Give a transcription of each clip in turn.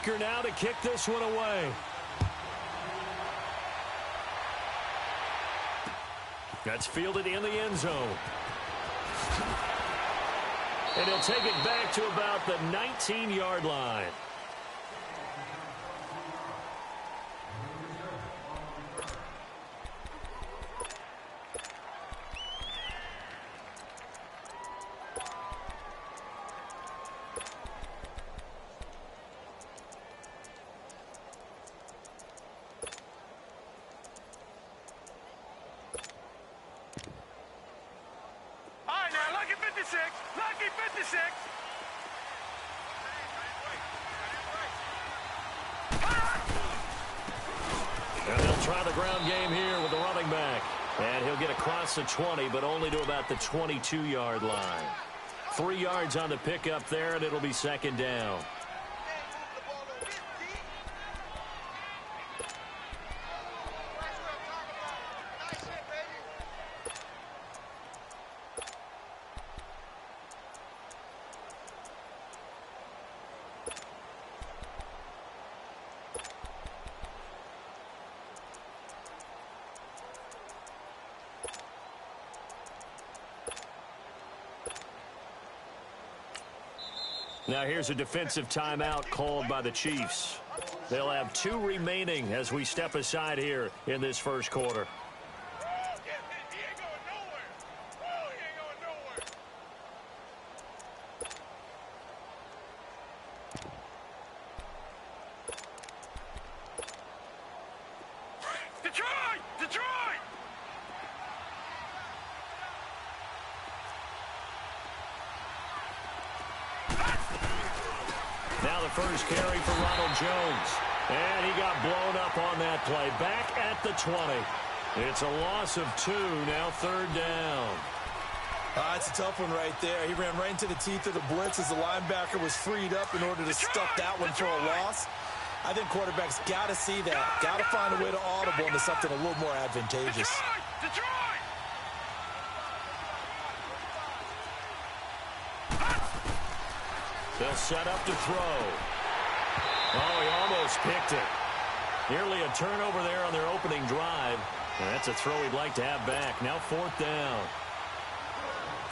kicker now to kick this one away. That's fielded in the end zone. And he'll take it back to about the 19-yard line. And they'll try the ground game here with the running back. And he'll get across the 20, but only to about the 22-yard line. 3 yards on the pickup there, and it'll be second down. Now here's a defensive timeout called by the Chiefs. They'll have 2 remaining as we step aside here in this first quarter. Now the first carry for Ronald Jones. And he got blown up on that play. Back at the 20. It's a loss of 2. Now third down. It's a tough one right there. He ran right into the teeth of the blitz as the linebacker was freed up in order to stuff that one for a loss. I think quarterbacks got to see that. Got to find a way to audible into something a little more advantageous. They'll set up to throw. Oh, he almost picked it. Nearly a turnover there on their opening drive. And that's a throw he'd like to have back. Now fourth down.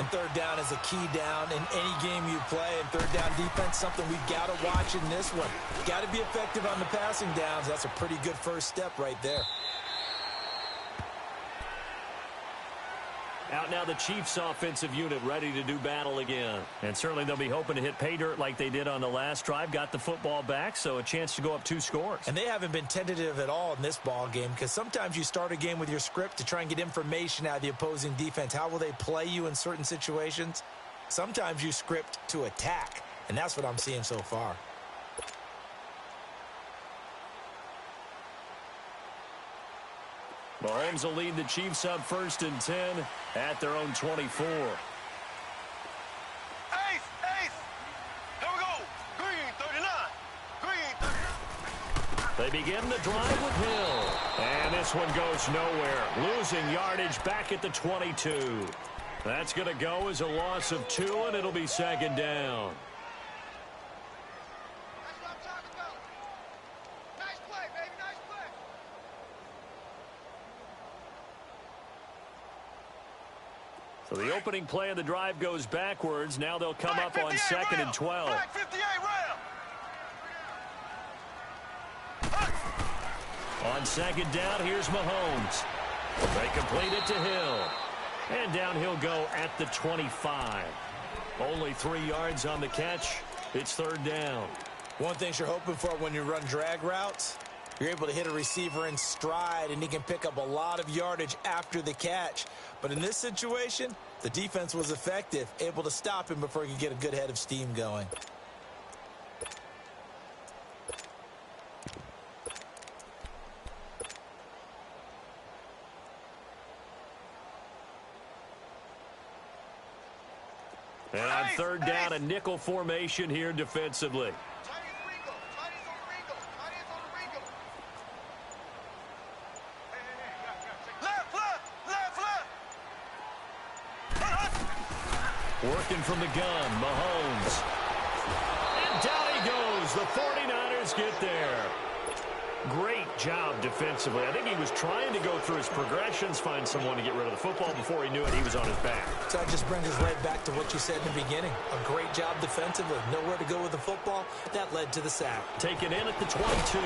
And third down is a key down in any game you play. And third down defense, something we've got to watch in this one. Got to be effective on the passing downs. That's a pretty good first step right there. Out now the Chiefs offensive unit ready to do battle again. And certainly they'll be hoping to hit pay dirt like they did on the last drive. Got the football back, so a chance to go up 2 scores. And they haven't been tentative at all in this ball game because sometimes you start a game with your script to try and get information out of the opposing defense. How will they play you in certain situations? Sometimes you script to attack, and that's what I'm seeing so far. Mahomes will lead the Chiefs up 1st and 10 at their own 24. Ace! Here we go! Green, 39! Green, 39! They begin the drive with Hill. And this one goes nowhere. Losing yardage back at the 22. That's going to go as a loss of 2, and it'll be second down. That's what I'm talking about. Nice play, baby, nice play. So the opening play of the drive goes backwards. Now they'll come up on 2nd and 12. Flag 58 round. On second down, here's Mahomes. They complete it to Hill. And down he'll go at the 25. Only 3 yards on the catch. It's third down. One thing you're hoping for when you run drag routes, you're able to hit a receiver in stride, and he can pick up a lot of yardage after the catch. But in this situation, the defense was effective, able to stop him before he could get a good head of steam going. And on third down, a nickel formation here defensively. Working from the gun, Mahomes. And down he goes. The 49ers Mahomes get there? Great job defensively. I think he was trying to go through his progressions, find someone to get rid of the football. Before he knew it, he was on his back. So that just brings us right back to what you said in the beginning. A great job defensively. Nowhere to go with the football. That led to the sack. Taken in at the 22.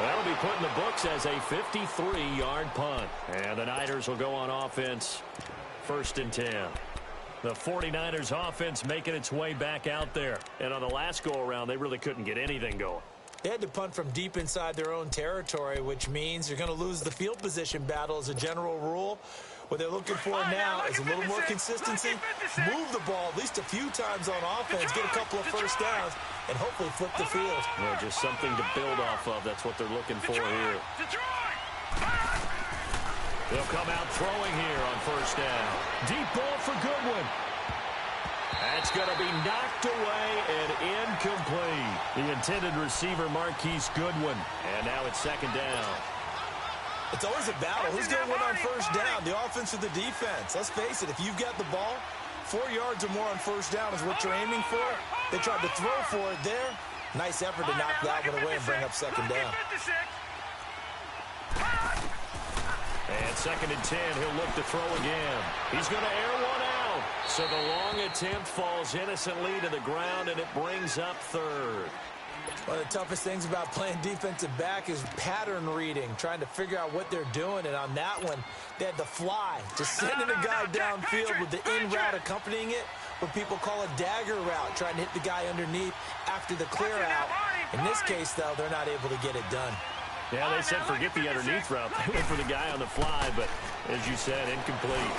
That'll be put in the books as a 53-yard punt. And the Niners will go on offense. 1st and 10. The 49ers offense making its way back out there. And on the last go-around, they really couldn't get anything going. They had to punt from deep inside their own territory, which means you're going to lose the field position battle as a general rule. What they're looking for now is a little more consistency, move the ball at least a few times on offense, get a couple of first downs, and hopefully flip the field. Well, just something to build off of. That's what they're looking for here. They'll come out throwing here on 1st down. Deep ball for Goodwin. That's going to be knocked away and incomplete. The intended receiver, Marquise Goodwin. And now it's 2nd down. It's always a battle. Who's going to win on 1st down, the offense or the defense? Let's face it, if you've got the ball, 4 yards or more on 1st down is what you're aiming for. They tried to throw for it there. Nice effort to knock that one away and bring up 2nd down. And 2nd and 10, he'll look to throw again. He's going to air one out. So the long attempt falls innocently to the ground, and it brings up 3rd. One of the toughest things about playing defensive back is pattern reading, trying to figure out what they're doing. And on that one, they had the fly, just sending a guy downfield with the in route accompanying it, what people call a dagger route, trying to hit the guy underneath after the clear out. In this case, though, they're not able to get it done. Yeah, they said forget the underneath route. They went for the guy on the fly, but as you said, incomplete.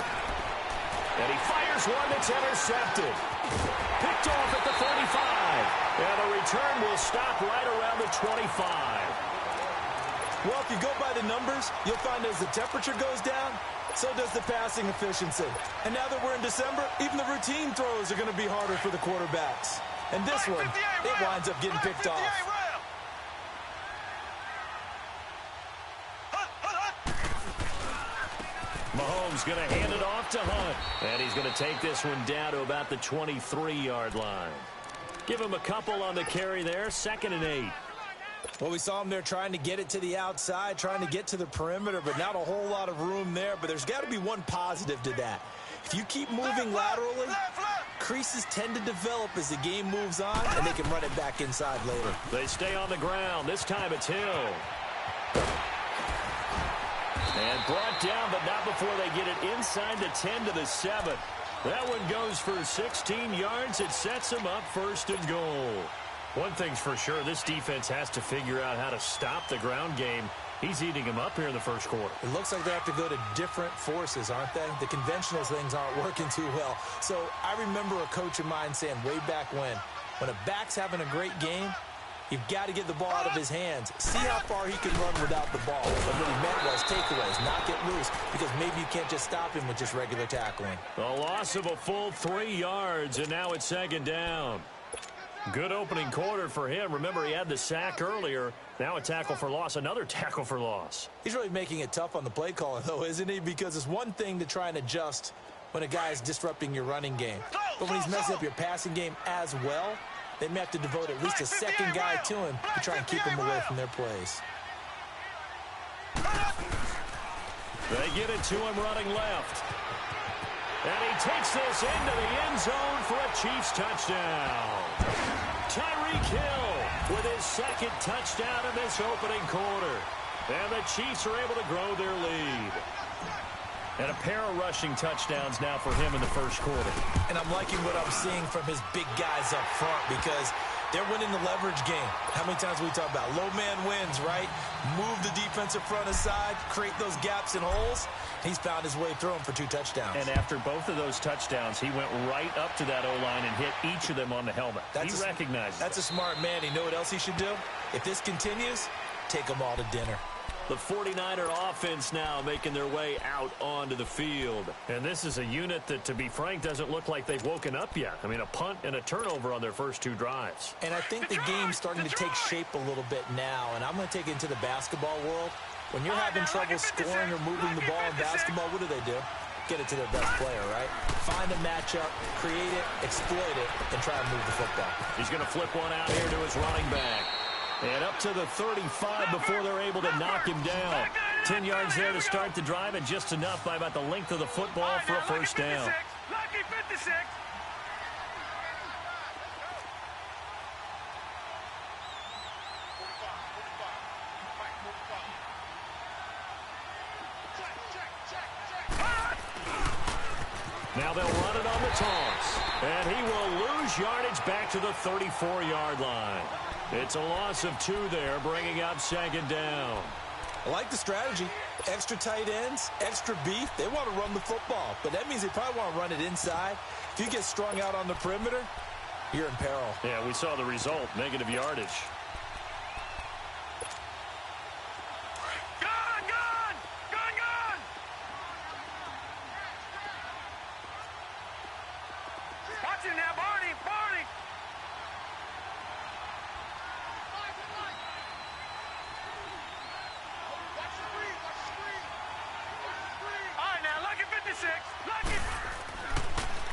And he fires one that's intercepted. Picked off at the 35. And the return will stop right around the 25. Well, if you go by the numbers, you'll find as the temperature goes down, so does the passing efficiency. And now that we're in December, even the routine throws are going to be harder for the quarterbacks. And this one, it winds up getting picked off. Mahomes going to hand it off to Hunt. And he's going to take this one down to about the 23-yard line. Give him a couple on the carry there. 2nd and 8. Well, we saw him there trying to get it to the outside, trying to get to the perimeter, but not a whole lot of room there. But there's got to be one positive to that. If you keep moving laterally, creases tend to develop as the game moves on, and they can run it back inside later. They stay on the ground. This time it's Hill. And brought down, but not before they get it inside the 10 to the 7. That one goes for 16 yards. It sets them up 1st and goal. One thing's for sure, this defense has to figure out how to stop the ground game. He's eating him up here in the 1st quarter. It looks like they have to go to different forces, aren't they? The conventional things aren't working too well. So I remember a coach of mine saying way back when a back's having a great game, you've got to get the ball out of his hands. See how far he can run without the ball. But what he meant was takeaways, not get loose, because maybe you can't just stop him with just regular tackling. The loss of a full 3 yards, and now it's 2nd down. Good opening quarter for him. Remember, he had the sack earlier. Now a tackle for loss, another tackle for loss. He's really making it tough on the play caller, though, isn't he? Because it's one thing to try and adjust when a guy is disrupting your running game. But when he's messing up your passing game as well, they may have to devote at least a second guy to him to try and keep him away from their plays. They get it to him running left. And he takes this into the end zone for a Chiefs touchdown. Tyreek Hill with his 2nd touchdown in this opening quarter. And the Chiefs are able to grow their lead. And a pair of rushing touchdowns now for him in the 1st quarter. And I'm liking what I'm seeing from his big guys up front because they're winning the leverage game. How many times we talk about low man wins, right? Move the defensive front aside, create those gaps and holes. He's found his way through them for 2 touchdowns. And after both of those touchdowns, he went right up to that O-line and hit each of them on the helmet. He recognized That's a smart man. You know what else he should do? If this continues, take them all to dinner. The 49er offense now making their way out onto the field. And this is a unit that, to be frank, doesn't look like they've woken up yet. I mean, a punt and a turnover on their first 2 drives. And I think the game's starting to take shape a little bit now. And I'm going to take it into the basketball world. When you're having trouble scoring or moving the ball in basketball, what do? get it to their best player, right? Find a matchup, create it, exploit it, and try and move the football. He's going to flip one out here to his running back. And up to the 35 before they're able to knock him down. 10 yards there to start the drive, and just enough by about the length of the football for a first down. Lucky 56. Now they'll run it on the toss. And he will lose yardage back to the 34-yard line. It's a loss of 2 there, bringing up second down. I like the strategy. Extra tight ends, extra beef. They want to run the football, but that means they probably want to run it inside. If you get strung out on the perimeter, you're in peril. Yeah, we saw the result, negative yardage.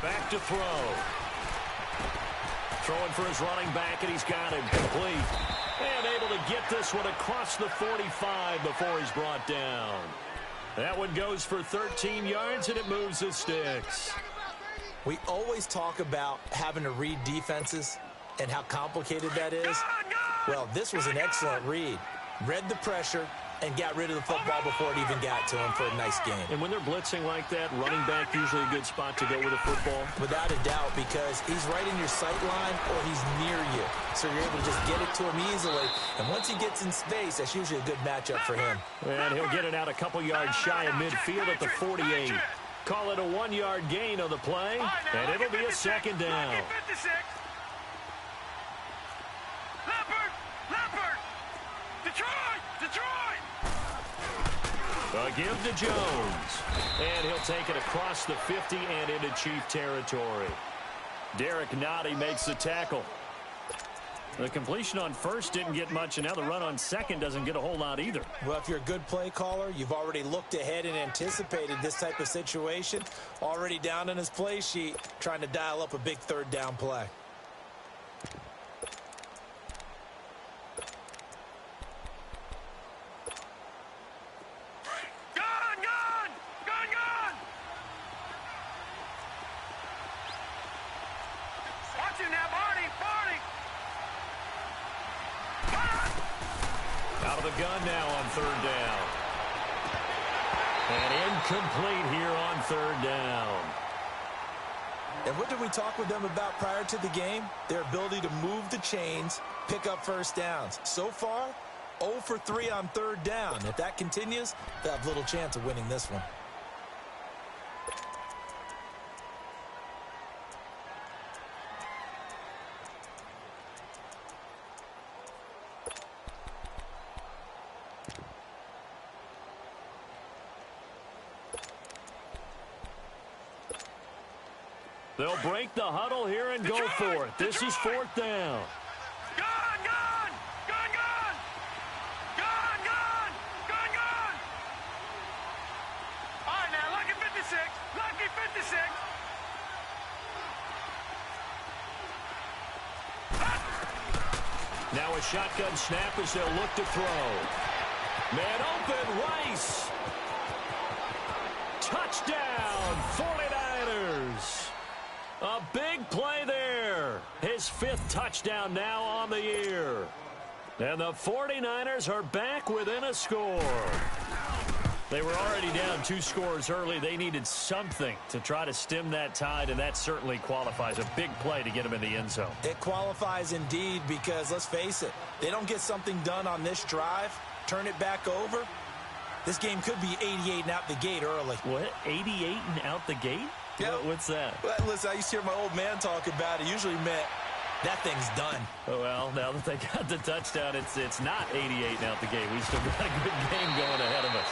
Back to throw. Throwing for his running back, and he's got him complete. And able to get this one across the 45 before he's brought down. That one goes for 13 yards, and it moves the sticks. We always talk about having to read defenses and how complicated that is. Well, this was an excellent read. Read the pressure and got rid of the football before it even got to him for a nice game. And when they're blitzing like that, running back usually a good spot to go with a football? Without a doubt, because he's right in your sight line or he's near you. So you're able to just get it to him easily. And once he gets in space, that's usually a good matchup for him. And he'll get it out a couple yards shy of midfield at the 48. Call it a 1-yard gain on the play, and it'll be a second down. A give to Jones. And he'll take it across the 50 and into Chief territory. Derek Nottie makes the tackle. The completion on first didn't get much, and now the run on second doesn't get a whole lot either. Well, if you're a good play caller, you've already looked ahead and anticipated this type of situation. Already down in his play sheet, trying to dial up a big third down play. Out of the gun now on third down. And incomplete here on third down. And what did we talk with them about prior to the game? Their ability to move the chains, pick up first downs. So far, 0 for 3 on third down. If that continues, they'll have little chance of winning this one. They'll break the huddle here and go for it. This is fourth down. All right, now, lucky 56. Lucky 56. Now a shotgun snap as they'll look to throw. Man open, Rice. Touchdown, 49ers. A big play there. His 5th touchdown now on the year. And the 49ers are back within a score. They were already down 2 scores early. They needed something to try to stem that tide, and that certainly qualifies. A big play to get them in the end zone. It qualifies indeed because, let's face it, they don't get something done on this drive, turn it back over, this game could be 88 and out the gate early. What? 88 and out the gate? Yeah. What's that? Well, listen, I used to hear my old man talk about it. Usually meant that thing's done. Oh, well, now that they got the touchdown, it's not 88 and out the gate. We still got a good game going ahead of us.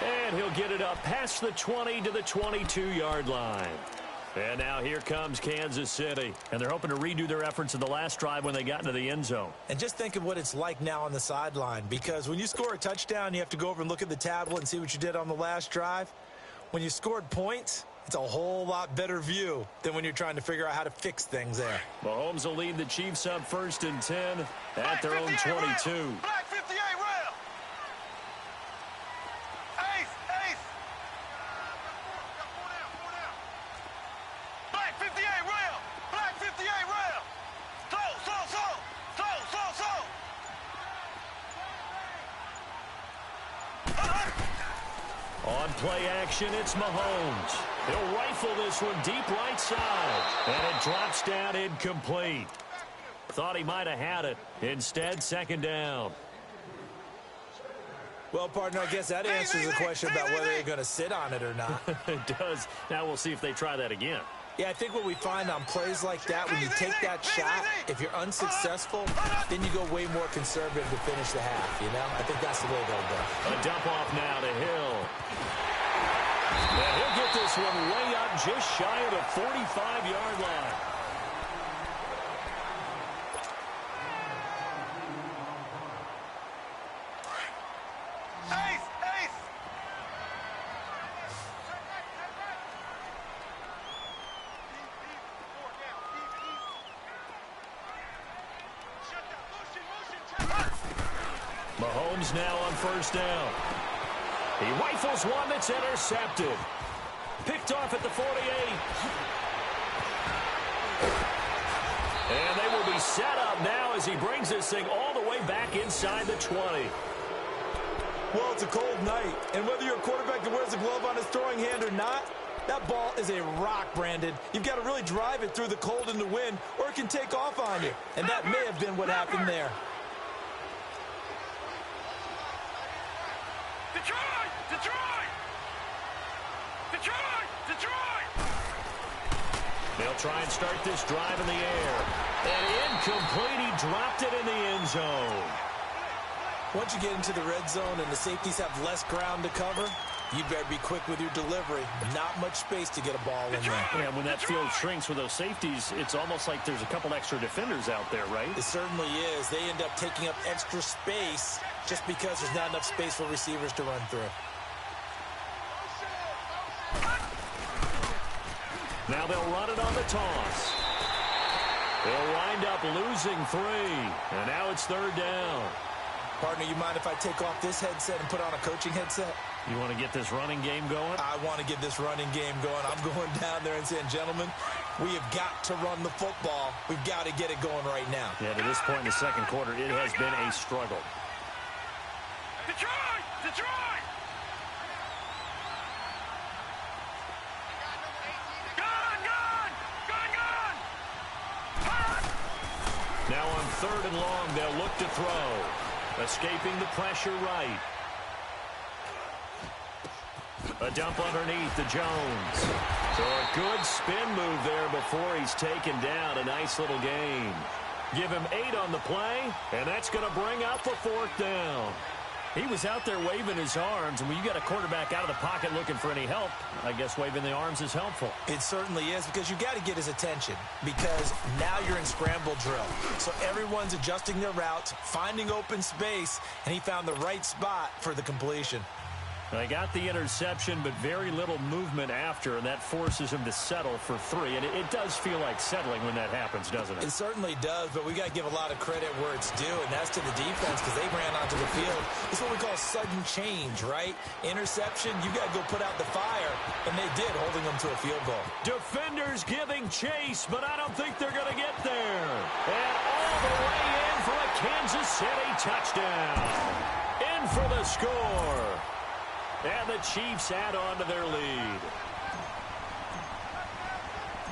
And he'll get it up past the 20 to the 22-yard line. And now here comes Kansas City. And they're hoping to redo their efforts in the last drive when they got into the end zone. And just think of what it's like now on the sideline. Because when you score a touchdown, you have to go over and look at the tablet and see what you did on the last drive. When you scored points, it's a whole lot better view than when you're trying to figure out how to fix things there. Mahomes will lead the Chiefs up 1st and 10 at their own 22. Black 58 rail. Ace. Black 58 rail. Black 58 rail. Slow. On play action, it's Mahomes. He'll rifle this one deep right side. And it drops down incomplete. Thought he might have had it. Instead, 2nd down. Well, partner, I guess that answers the question about whether they're going to sit on it or not. It does. Now we'll see if they try that again. Yeah, I think what we find on plays like that, when you take that shot, if you're unsuccessful, then you go way more conservative to finish the half, you know? I think that's the way they'll go. A dump off now to Hill. And he'll get this one way up just shy of the 45-yard line. Ace. Mahomes now on 1st down. He rifles one that's intercepted. Picked off at the 48. And they will be set up now as he brings this thing all the way back inside the 20. Well, it's a cold night, and whether you're a quarterback that wears a glove on his throwing hand or not, that ball is a rock, Brandon. You've got to really drive it through the cold and the wind, or it can take off on you. And that may have been what happened there. Detroit! They'll try and start this drive in the air. And incomplete. He dropped it in the end zone. Once you get into the red zone and the safeties have less ground to cover, you better be quick with your delivery. Not much space to get a ball in there. Yeah, when that field shrinks with those safeties, it's almost like there's a couple extra defenders out there, right? It certainly is. They end up taking up extra space just because there's not enough space for receivers to run through. Now they'll run it on the toss. They'll wind up losing 3. And now it's 3rd down. Partner, you mind if I take off this headset and put on a coaching headset? You want to get this running game going? I want to get this running game going. I'm going down there and saying, gentlemen, we have got to run the football. We've got to get it going right now. Yeah, to this point in the 2nd quarter, it has been a struggle. Detroit! Now on 3rd and long, they'll look to throw. Escaping the pressure right. A dump underneath to Jones. So a good spin move there before he's taken down. A nice little gain. Give him 8 on the play, and that's going to bring up the 4th down. He was out there waving his arms, and when you got a quarterback out of the pocket looking for any help, I guess waving the arms is helpful. It certainly is, because you got to get his attention, because now you're in scramble drill. So everyone's adjusting their routes, finding open space, and he found the right spot for the completion. They got the interception, but very little movement after, and that forces him to settle for 3. And it does feel like settling when that happens, doesn't it? It certainly does, but we got to give a lot of credit where it's due, and that's to the defense, because they ran onto the field. It's what we call sudden change, right? Interception, you got to go put out the fire, and they did, holding them to a field goal. Defenders giving chase, but I don't think they're going to get there. And all the way in for a Kansas City touchdown. In for the score. And the Chiefs add on to their lead.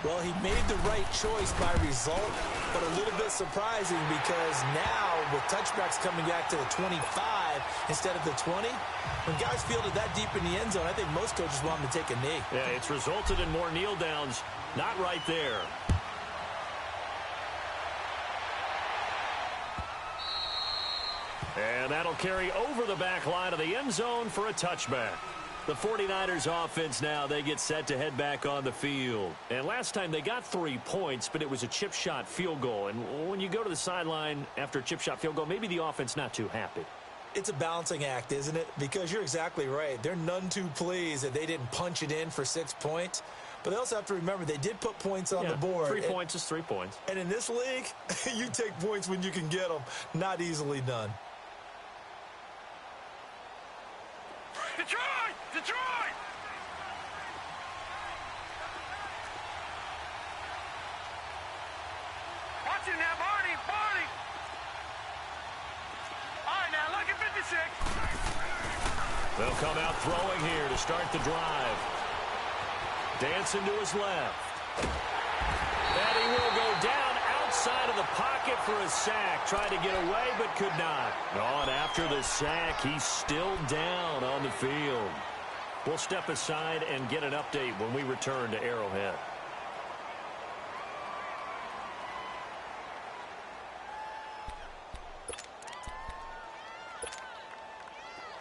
Well, he made the right choice by result, but a little bit surprising because now with touchbacks coming back to the 25 instead of the 20, when guys fielded that deep in the end zone, I think most coaches want them to take a knee. Yeah, it's resulted in more kneel downs. Not right there. And that'll carry over the back line of the end zone for a touchback. The 49ers offense now, they get set to head back on the field. And last time they got 3 points, but it was a chip shot field goal. And when you go to the sideline after a chip shot field goal, maybe the offense not too happy. It's a balancing act, isn't it? Because you're exactly right. They're none too pleased that they didn't punch it in for 6 points. But they also have to remember they did put points on the board. 3 points is 3 points. And in this league, you take points when you can get them. Not easily done. Detroit! Detroit! Watch it now, Barney! Barney! All right, now, look at 56. They'll come out throwing here to start the drive. Dancing to his left. And he will go down outside of the pocket for a sack. Tried to get away, but could not. On after the sack, he's still down on the field. We'll step aside and get an update when we return to Arrowhead.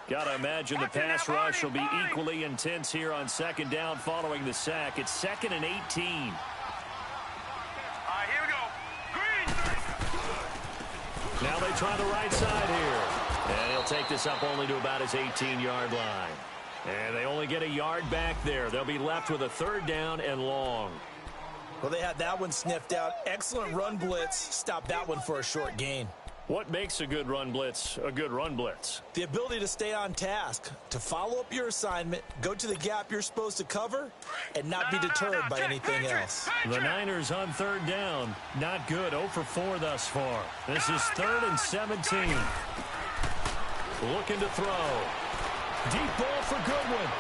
Got to imagine the pass rush will be equally intense here on second down following the sack. It's 2nd and 18. All right, here we go. Green! Now they try the right side here. And he'll take this up only to about his 18-yard line. And they only get a yard back there. They'll be left with a 3rd down and long. Well, they had that one sniffed out. Excellent run blitz. Stopped that one for a short gain. What makes a good run blitz a good run blitz? The ability to stay on task, to follow up your assignment, go to the gap you're supposed to cover, and not be deterred by anything else. The Niners on 3rd down. Not good. 0 for 4 thus far. This is 3rd and 17. Looking to throw. Deep ball for Goodwin.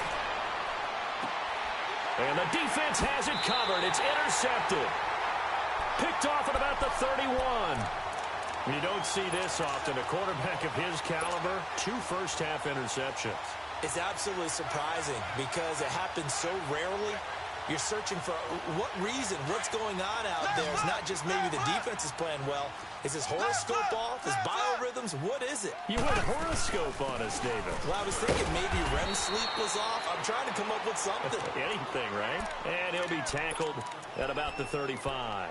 And the defense has it covered. It's intercepted. Picked off at about the 31. You don't see this often. A quarterback of his caliber, 2 first-half interceptions. It's absolutely surprising because it happens so rarely. You're searching for what reason, what's going on out there. It's not just maybe the defense is playing well. Is his horoscope off? His biorhythms? What is it? You went horoscope on us, David. Well, I was thinking maybe REM sleep was off. I'm trying to come up with something. Anything, right? And he'll be tackled at about the 35.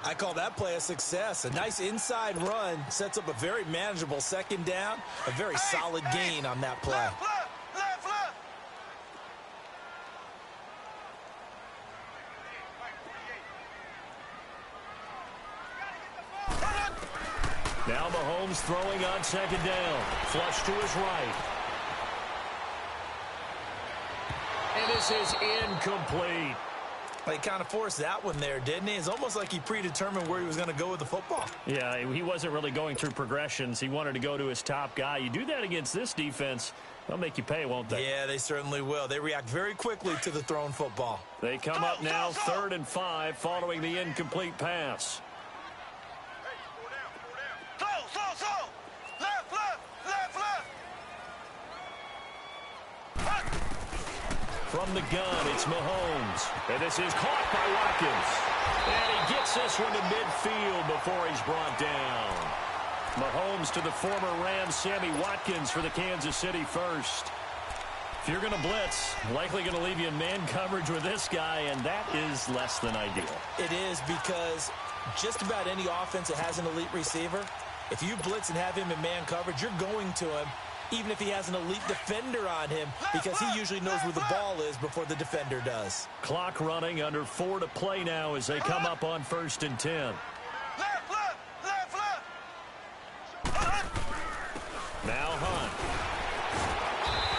I call that play a success. A nice inside run sets up a very manageable 2nd down. A very solid gain on that play. Left. Now Mahomes throwing on 2nd down. Flush to his right. And this is incomplete. He kind of forced that one there, didn't he? It's almost like he predetermined where he was going to go with the football. Yeah, he wasn't really going through progressions. He wanted to go to his top guy. You do that against this defense, they'll make you pay, won't they? Yeah, they certainly will. They react very quickly to the thrown football. They come up now 3rd and 5 following the incomplete pass. Slow. Left. From the gun, it's Mahomes. And this is caught by Watkins. And he gets this one to midfield before he's brought down. Mahomes to the former Rams, Sammy Watkins for the Kansas City first. If you're going to blitz, likely going to leave you in man coverage with this guy, and that is less than ideal. It is because just about any offense that has an elite receiver, if you blitz and have him in man coverage, you're going to him, even if he has an elite defender on him, because he usually knows where the ball is before the defender does. Clock running, under 4 to play now as they come up on 1st and 10. Now Hunt.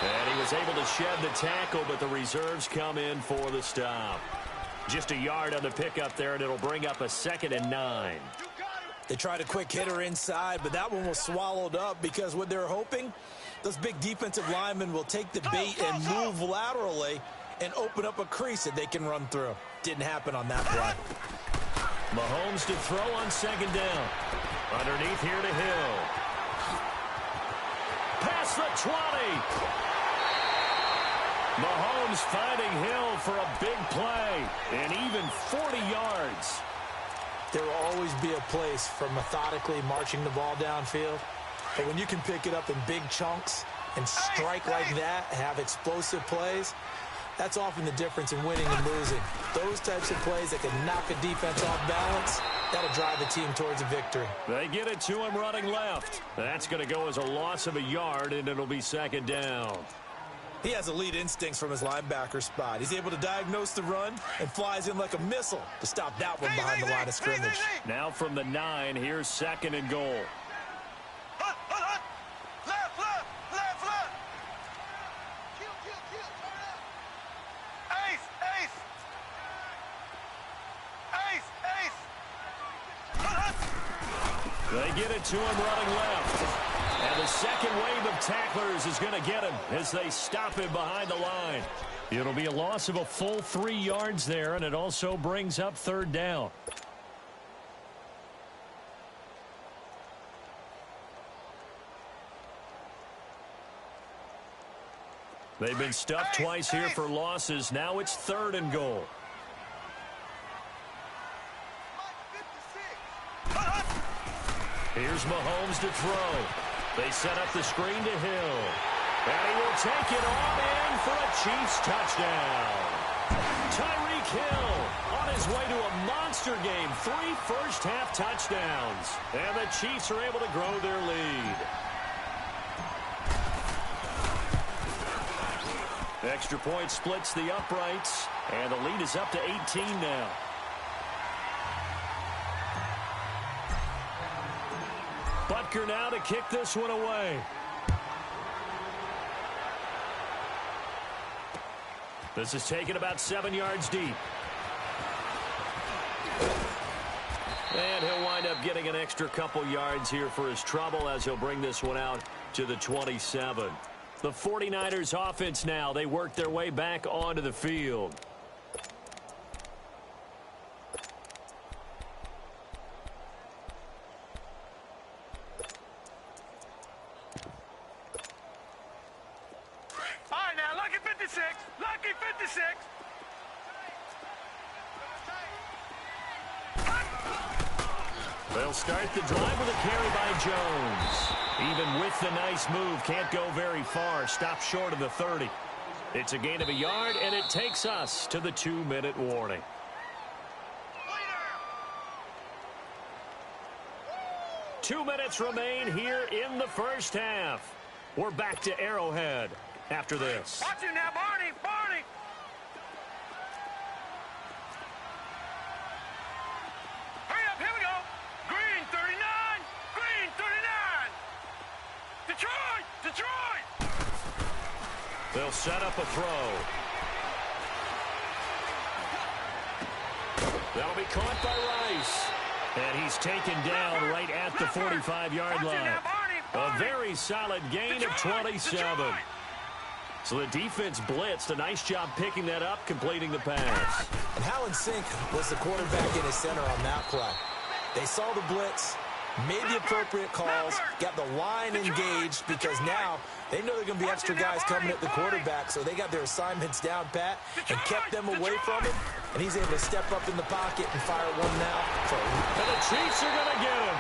And he was able to shed the tackle, but the reserves come in for the stop. Just a yard on the pickup there, and it'll bring up a 2nd and 9. They tried a quick hitter inside, but that one was swallowed up because what they're hoping, those big defensive linemen will take the bait and move laterally and open up a crease that they can run through. Didn't happen on that play. Mahomes to throw on 2nd down. Underneath here to Hill. Past the 20. Mahomes finding Hill for a big play. And even 40 yards. There will always be a place for methodically marching the ball downfield. But when you can pick it up in big chunks and strike like that, have explosive plays, that's often the difference in winning and losing. Those types of plays that can knock a defense off balance, That'll drive the team towards a victory. They get it to him running left. That's going to go as a loss of a yard, and it'll be second down. He has elite instincts from his linebacker spot. He's able to diagnose the run and flies in like a missile to stop that one behind the line of scrimmage. Now from the 9, here's second and goal. They get it to him running left. And the second wave of tacklers is going to get him as they stop him behind the line. It'll be a loss of a full 3 yards there, and it also brings up third down. They've been stuffed twice here for losses. Now it's third and goal. Here's Mahomes to throw. They set up the screen to Hill. And he will take it on in for a Chiefs touchdown. Tyreek Hill on his way to a monster game. 3 first-half touchdowns. And the Chiefs are able to grow their lead. Extra point splits the uprights. And the lead is up to 18 now. Butker now to kick this one away. This is taken about 7 yards deep. And he'll wind up getting an extra couple yards here for his trouble as he'll bring this one out to the 27. The 49ers offense now, they work their way back onto the field. Lucky 56. They'll start the drive with a carry by Jones. Even with the nice move, can't go very far. Stop short of the 30. It's a gain of a yard, and it takes us to the 2-minute warning. Two minutes remain here in the first half. We're back to Arrowhead after this. Watch it now, Barney. Barney. Hurry up, here we go. Green 39. Green 39. Detroit. Detroit. They'll set up a throw. That'll be caught by Rice. And he's taken down right at the 45-yard line. A very solid gain of 27. So the defense blitzed. A nice job picking that up, completing the pass. And Hallen Sink was the quarterback in his center on that play. They saw the blitz, made the appropriate calls, got the line engaged because now they know there are going to be extra guys coming at the quarterback, so they got their assignments down pat and kept them away from him, and he's able to step up in the pocket and fire one now. And the Chiefs are going to get him.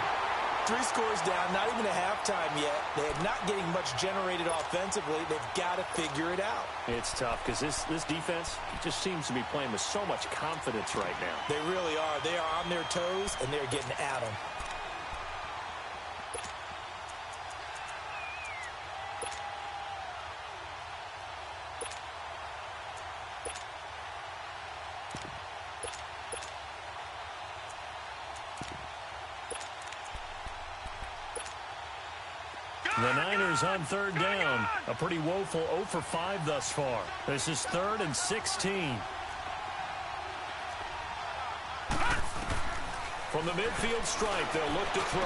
3 scores down, not even a halftime yet. They're not getting much generated offensively. They've got to figure it out. It's tough because this defense just seems to be playing with so much confidence right now. They really are. They are on their toes, and they're getting at them. The Niners on third down. A pretty woeful 0 for 5 thus far. This is 3rd and 16. From the midfield stripe, they'll look to throw.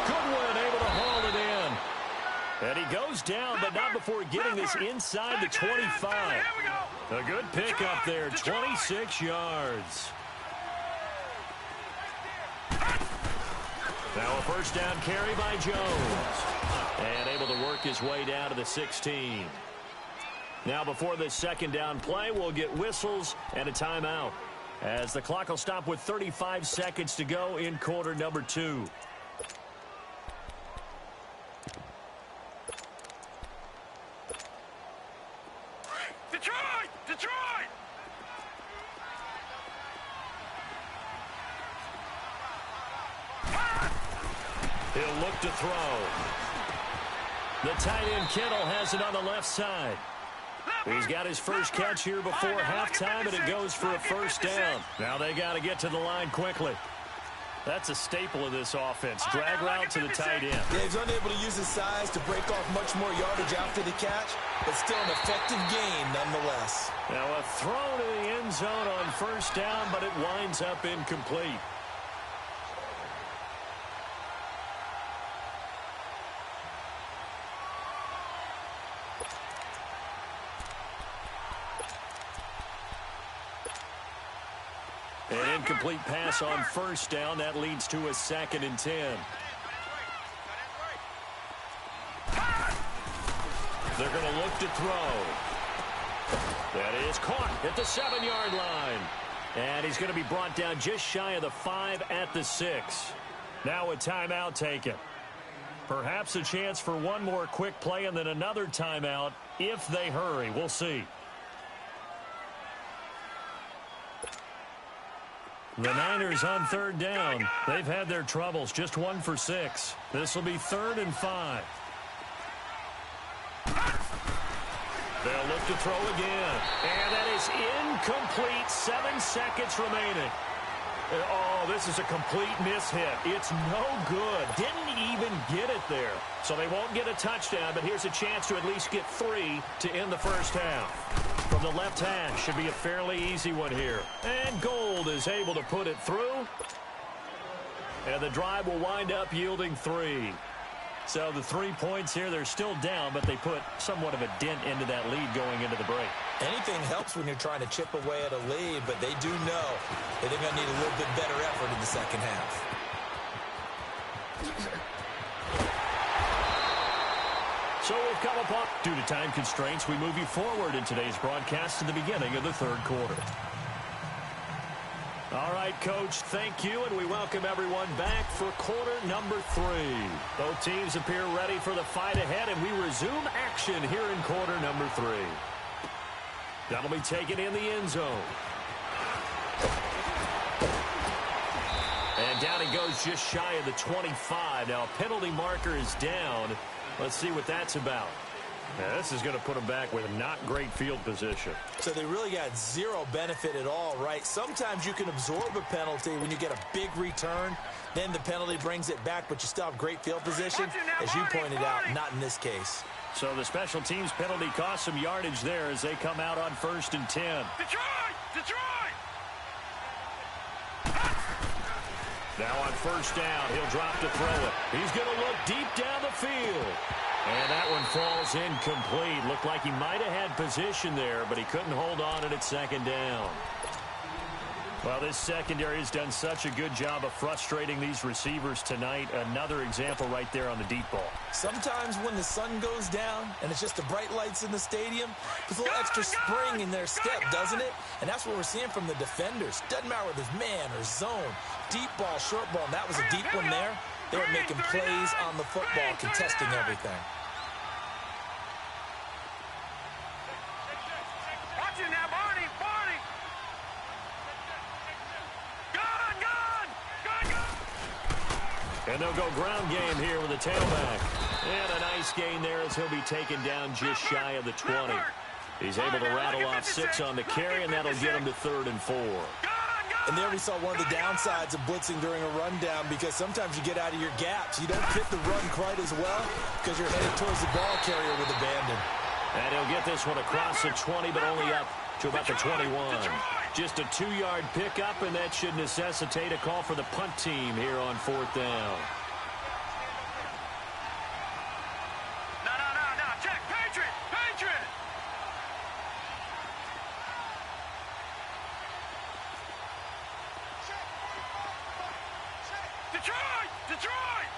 Goodwin able to haul it in. And he goes down, but not before getting this inside the 25. A good pickup there, 26 yards. Now a first down carry by Jones. And able to work his way down to the 16. Now before this second down play, we'll get whistles and a timeout, as the clock will stop with 35 seconds to go in quarter number 2. Detroit! Detroit! He'll look to throw. The tight end Kittle has it on the left side. He's got his first catch here before halftime, and it goes for a first down. Now they got to get to the line quickly. That's a staple of this offense. Drag route to the tight end. Yeah, he's unable to use his size to break off much more yardage after the catch, but still an effective gain nonetheless. Now a throw to the end zone on first down, but it winds up incomplete. An incomplete pass on first down. That leads to a 2nd and 10. They're going to look to throw. That is caught at the 7-yard line. And he's going to be brought down just shy of the 5 at the 6. Now a timeout taken. Perhaps a chance for one more quick play and then another timeout if they hurry. We'll see. The Niners on 3rd down. They've had their troubles. Just 1 for 6. This will be 3rd and 5. They'll look to throw again. And that is incomplete. 7 seconds remaining. Oh, this is a complete mishit. It's no good. Didn't even get it there. So they won't get a touchdown, but here's a chance to at least get 3 to end the first half. From the left hash, should be a fairly easy one here. And Gold is able to put it through. And the drive will wind up yielding 3. So the 3 points here, they're still down, but they put somewhat of a dent into that lead going into the break. Anything helps when you're trying to chip away at a lead, but they do know that they're going to need a little bit better effort in the second half. So we've come upon, due to time constraints, we move you forward in today's broadcast to the beginning of the 3rd quarter. All right, Coach, thank you, and we welcome everyone back for quarter number 3. Both teams appear ready for the fight ahead, and we resume action here in quarter number 3. That'll be taken in the end zone. And down he goes just shy of the 25. Now a penalty marker is down. Let's see what that's about. Now, this is going to put them back with not great field position. So they really got zero benefit at all, right? Sometimes you can absorb a penalty when you get a big return. Then the penalty brings it back, but you still have great field position. As you pointed out, not in this case. So the special teams penalty cost some yardage there as they come out on 1st and 10. Detroit! Detroit! Now on 1st down, he'll drop to throw it. He's going to look deep down the field. And that one falls incomplete. Looked like he might have had position there, but he couldn't hold on at 2nd down. Well, this secondary has done such a good job of frustrating these receivers tonight. Another example right there on the deep ball. Sometimes when the sun goes down and it's just the bright lights in the stadium, there's a little extra spring in their step, doesn't it? And that's what we're seeing from the defenders. Doesn't matter whether it's man or zone, deep ball, short ball, and that was a deep one there. They were making plays on the football, contesting everything. Watch it now, Barney! Barney! And they'll go ground game here with a tailback. And a nice gain there as he'll be taken down just shy of the 20. He's able to rattle off 6 on the carry, and that'll get him to 3rd and 4. And there we saw one of the downsides of blitzing during a rundown, because sometimes you get out of your gaps. You don't fit the run quite as well because you're headed towards the ball carrier with abandon. And he'll get this one across the 20, but only up to about the 21. Just a 2-yard pickup, and that should necessitate a call for the punt team here on 4th down. No. Check. Patriot! Patriot! Detroit! Detroit!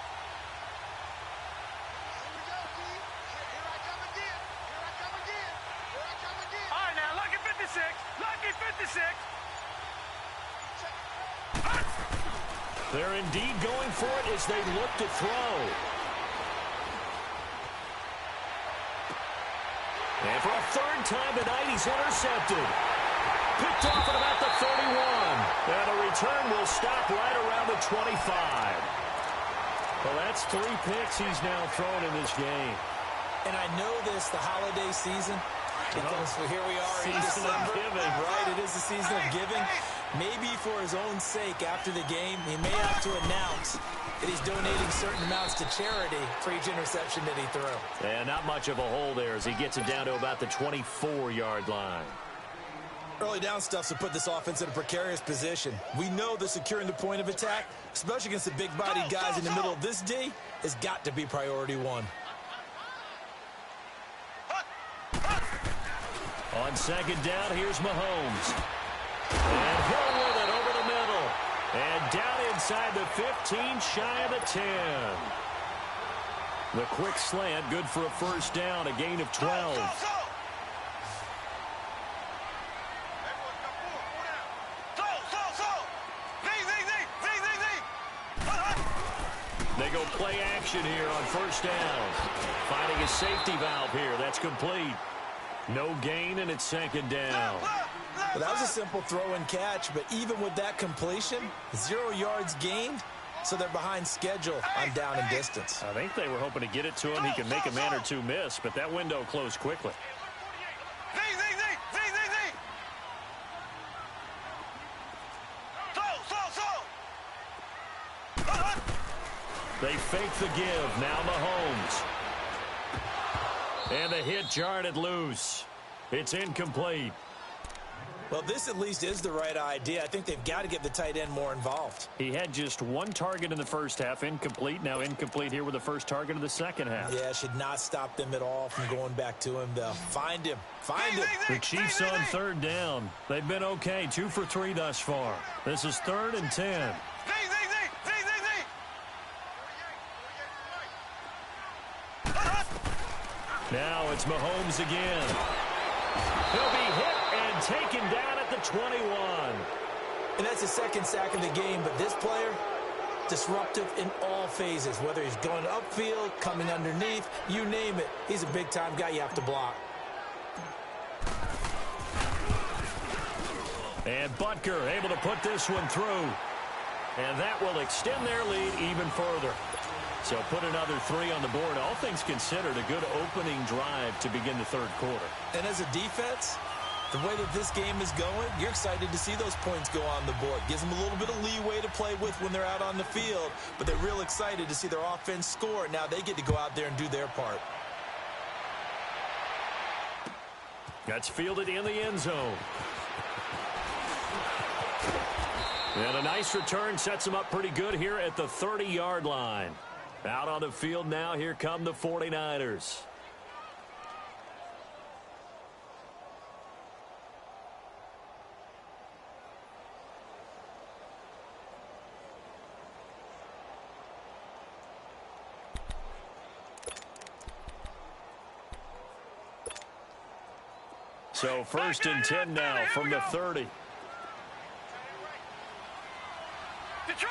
All right, now, lucky 56. Lucky 56. They're indeed going for it as they look to throw. And for a 3rd time tonight, he's intercepted. Picked off at about the 31. And the return will stop right around the 25. Well, that's 3 picks he's now thrown in this game. And I know this, the holiday season, because here we are in December. Right, it is the season of giving. Maybe for his own sake, after the game, he may have to announce that he's donating certain amounts to charity for each interception that he threw. And not much of a hole there as he gets it down to about the 24-yard line. Early down stuffs will put this offense in a precarious position. We know that securing the point of attack, especially against the big-bodied guys in the middle of this D, has got to be priority one. On second down, here's Mahomes. And Hill with it over the middle. And down inside the 15, shy of the 10. The quick slant, good for a first down, a gain of 12. They go play action here on first down. Finding a safety valve here. That's complete. No gain, and it's second down. Well, that was a simple throw and catch, but even with that completion, 0 yards gained, so they're behind schedule on down and distance. I think they were hoping to get it to him. He can make a man or two miss, but that window closed quickly. They fake the give. Now Mahomes. And the hit jarred it loose. It's incomplete. Well, this at least is the right idea. I think they've got to get the tight end more involved. He had just 1 target in the first half. Incomplete. Now incomplete here with the first target of the second half. Yeah, should not stop them at all from going back to him, though. Find him. Find him. The Chiefs on third down. They've been okay. 2 for 3 thus far. This is 3rd and 10. Now it's Mahomes again. He'll be hit and taken down at the 21. And that's the second sack of the game, but this player, disruptive in all phases, whether he's going upfield, coming underneath, you name it. He's a big-time guy you have to block. And Butker able to put this one through. And that will extend their lead even further. So put another 3 on the board. All things considered, a good opening drive to begin the third quarter. And as a defense, the way that this game is going, you're excited to see those points go on the board. Gives them a little bit of leeway to play with when they're out on the field, but they're real excited to see their offense score. Now they get to go out there and do their part. That's fielded in the end zone. And a nice return sets them up pretty good here at the 30-yard line. Out on the field now, here come the 49ers. So 1st and 10 now from the 30. Detroit!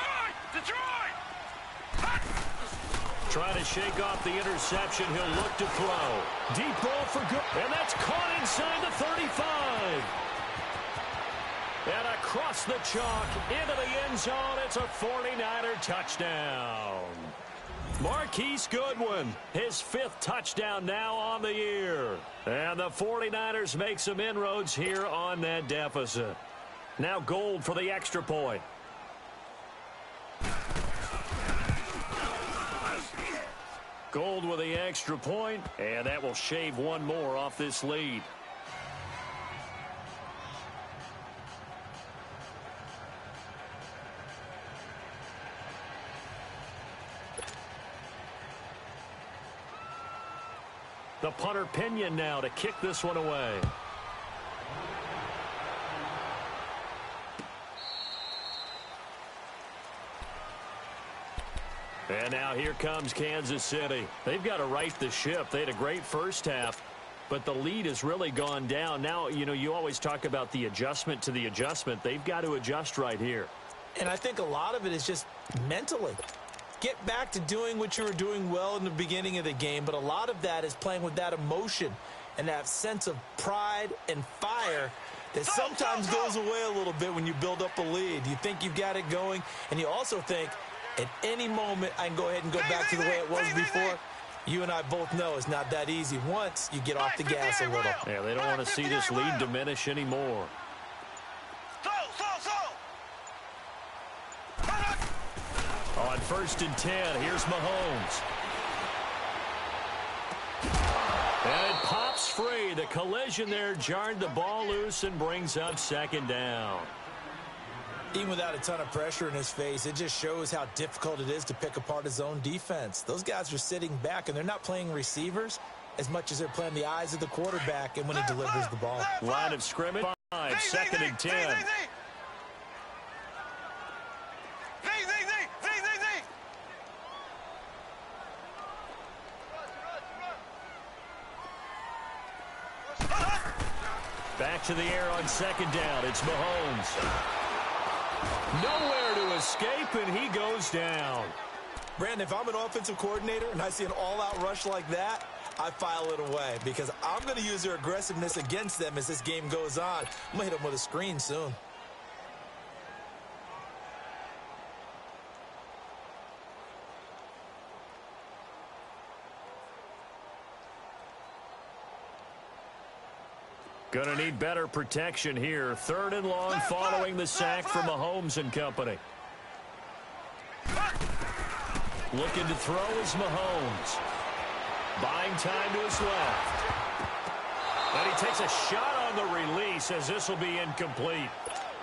Trying to shake off the interception. He'll look to throw. Deep ball for good. And that's caught inside the 35. And across the chalk into the end zone. It's a 49er touchdown. Marquise Goodwin, his 5th touchdown now on the year. And the 49ers make some inroads here on that deficit. Now Gold for the extra point. Gold with the extra point, and that will shave 1 more off this lead. The punter Pinion now to kick this one away. And now here comes Kansas City. They've got to right the ship. They had a great first half, but the lead has really gone down. Now, you know, you always talk about the adjustment to the adjustment. They've got to adjust right here. And I think a lot of it is just mentally. Get back to doing what you were doing well in the beginning of the game, but a lot of that is playing with that emotion and that sense of pride and fire that sometimes goes away a little bit when you build up a lead. You think you've got it going, and you also think, At any moment, I can go ahead and go back to the way it was before. You and I both know it's not that easy once you get off the gas a little. Yeah, they don't want to see this lead diminish anymore. On 1st and 10, here's Mahomes. And it pops free. The collision there jarred the ball loose and brings up 2nd down. Even without a ton of pressure in his face, it just shows how difficult it is to pick apart his own defense. Those guys are sitting back, and they're not playing receivers as much as they're playing the eyes of the quarterback and when he delivers the ball. Line of scrimmage, 5, 2nd and 10. Back to the air on 2nd down. It's Mahomes. Nowhere to escape, and he goes down. Brandon, if I'm an offensive coordinator and I see an all-out rush like that, I file it away because I'm going to use their aggressiveness against them as this game goes on. I'm going to hit them with a screen soon. Gonna need better protection here. 3rd and long following the sack from Mahomes and company. Looking to throw is Mahomes. Buying time to his left. And he takes a shot on the release as this will be incomplete.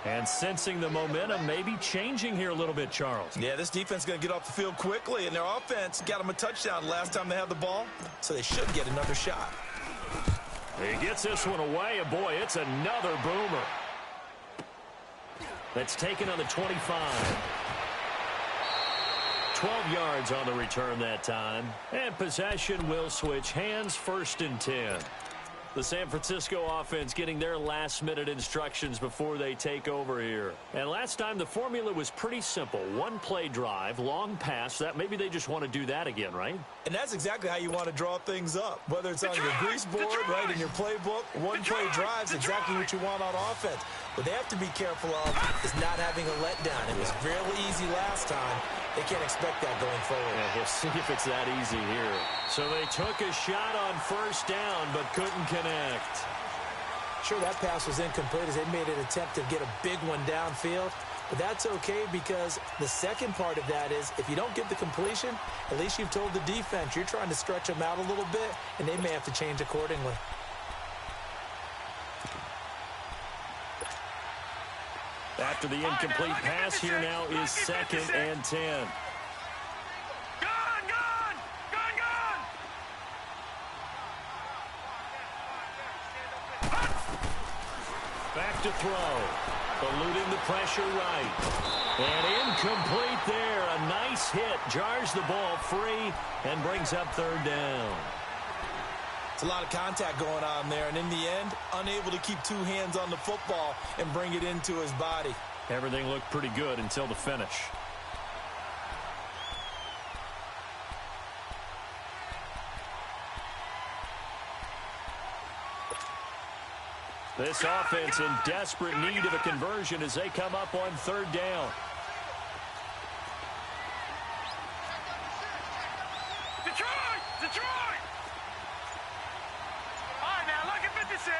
And sensing the momentum maybe changing here a little bit, Charles. Yeah, this defense is going to get off the field quickly, and their offense got them a touchdown last time they had the ball, so they should get another shot. He gets this one away, and boy, it's another boomer. That's taken on the 25. 12 yards on the return that time. And possession will switch hands, 1st and 10. The San Francisco offense getting their last-minute instructions before they take over here. And last time, the formula was pretty simple. One-play drive, long pass. That maybe they just want to do that again, right? And that's exactly how you want to draw things up. Whether it's on your grease board, right, in your playbook, one-play drive is exactly what you want on offense. What they have to be careful of is not having a letdown. It was fairly easy last time. They can't expect that going forward. Yeah, we'll see if it's that easy here. So they took a shot on 1st down, but couldn't connect. Sure, that pass was incomplete as they made an attempt to get a big one downfield. But that's okay because the second part of that is if you don't get the completion, at least you've told the defense you're trying to stretch them out a little bit, and they may have to change accordingly. After the incomplete pass, here now is 2nd and 10. Back to throw. Eluding the pressure right. And incomplete there. A nice hit. Jars the ball free and brings up 3rd down. It's a lot of contact going on there, and in the end, unable to keep 2 hands on the football and bring it into his body. Everything looked pretty good until the finish. This offense in desperate need of a conversion as they come up on 3rd down. Detroit! Detroit! All right, now, look at 56.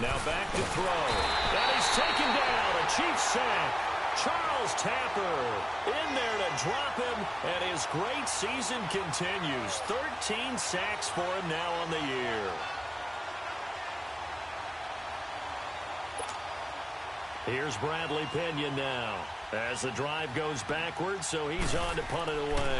Now back to throw. And he's taken down. A Chiefs sack. Charles Tapper in there to drop him, and his great season continues. 13 sacks for him now on the year. Here's Bradley Pinion now as the drive goes backwards, so he's on to punt it away.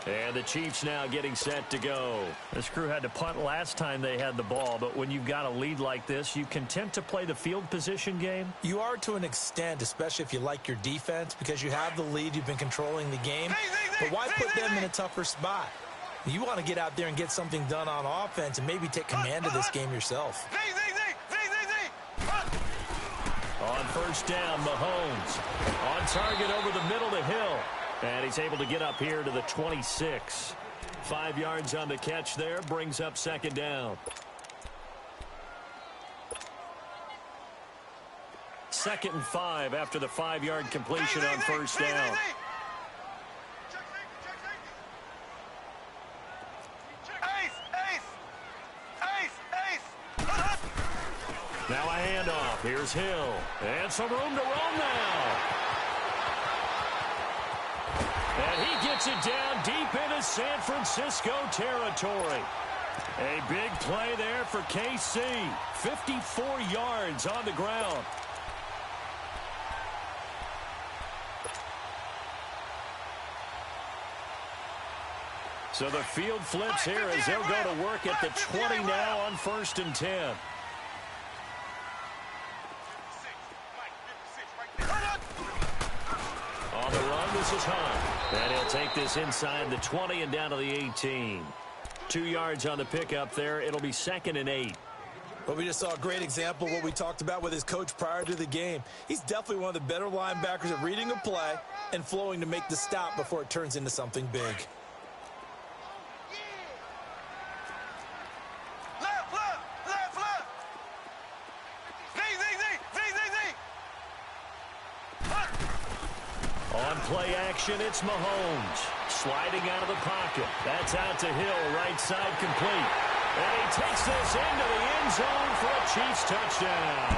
And the Chiefs now getting set to go. This crew had to punt last time they had the ball, but when you've got a lead like this, you content to play the field position game? You are to an extent, especially if you like your defense, because you have the lead, you've been controlling the game. But why put them in a tougher spot? You want to get out there and get something done on offense and maybe take command of this game yourself. On 1st down, Mahomes. On target over the middle to Hill. And he's able to get up here to the 26. 5 yards on the catch there, brings up second down. Second and 5 after the 5-yard completion on first down. Now a handoff. Here's Hill. And some room to roam now. And he gets it down deep into San Francisco territory. A big play there for KC. 54 yards on the ground. So the field flips here as they'll go to work at the 20 now on 1st and 10. On the run, this is Hunt. And he'll take this inside the 20 and down to the 18. 2 yards on the pickup there. It'll be 2nd and 8. Well, we just saw a great example of what we talked about with his coach prior to the game. He's definitely one of the better linebackers at reading a play and flowing to make the stop before it turns into something big. On play action, it's Mahomes. Sliding out of the pocket. That's out to Hill, right side complete. And he takes this into the end zone for a Chiefs touchdown.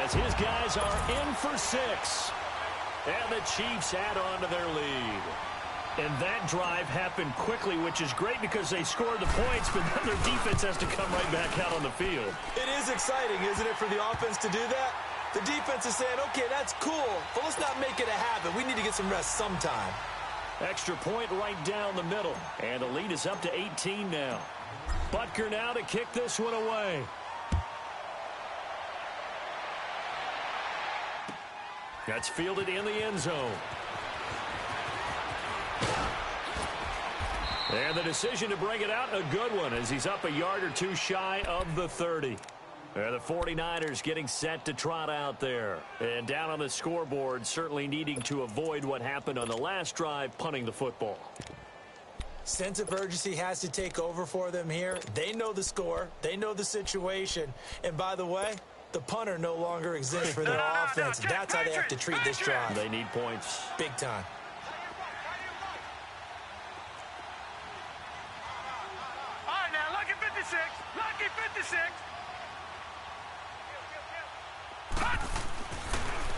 As his guys are in for 6. And the Chiefs add on to their lead. And that drive happened quickly, which is great because they scored the points, but then their defense has to come right back out on the field. It is exciting, isn't it, for the offense to do that? The defense is saying, okay, that's cool, but let's not make it a habit. We need to get some rest sometime. Extra point right down the middle. And the lead is up to 18 now. Butker now to kick this one away. That's fielded in the end zone. And the decision to bring it out, a good one, as he's up a yard or two shy of the 30. The 49ers getting set to trot out there. And down on the scoreboard, certainly needing to avoid what happened on the last drive, punting the football. Sense of urgency has to take over for them here. They know the score. They know the situation. And by the way, the punter no longer exists for their offense. That's how they have to treat this drive. They need points. Big time. All right, now, lucky 56. Lucky 56.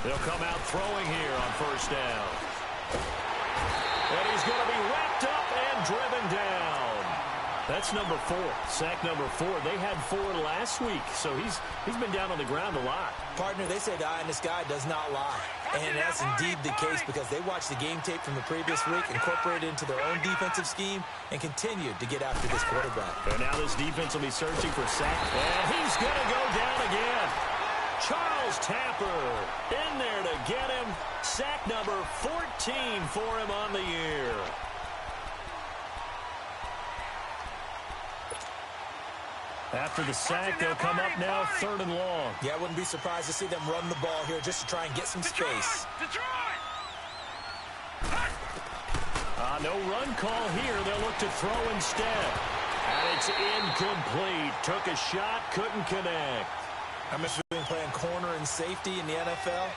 They'll come out throwing here on first down. And he's going to be wrapped up and driven down. That's number 4. Sack number 4. They had 4 last week, so he's been down on the ground a lot. Partner, they say the eye in the sky does not lie. And that's indeed the case because they watched the game tape from the previous week, incorporated it into their own defensive scheme, and continued to get after this quarterback. And now this defense will be searching for sack. And he's going to go down again. Charles Tapper in there to get him. Sack number 14 for him on the year. After the sack, they'll come up now 3rd and long. Yeah, I wouldn't be surprised to see them run the ball here just to try and get some space. No run call here. They'll look to throw instead. And it's incomplete. Took a shot, couldn't connect. How much have been playing corner and safety in the NFL?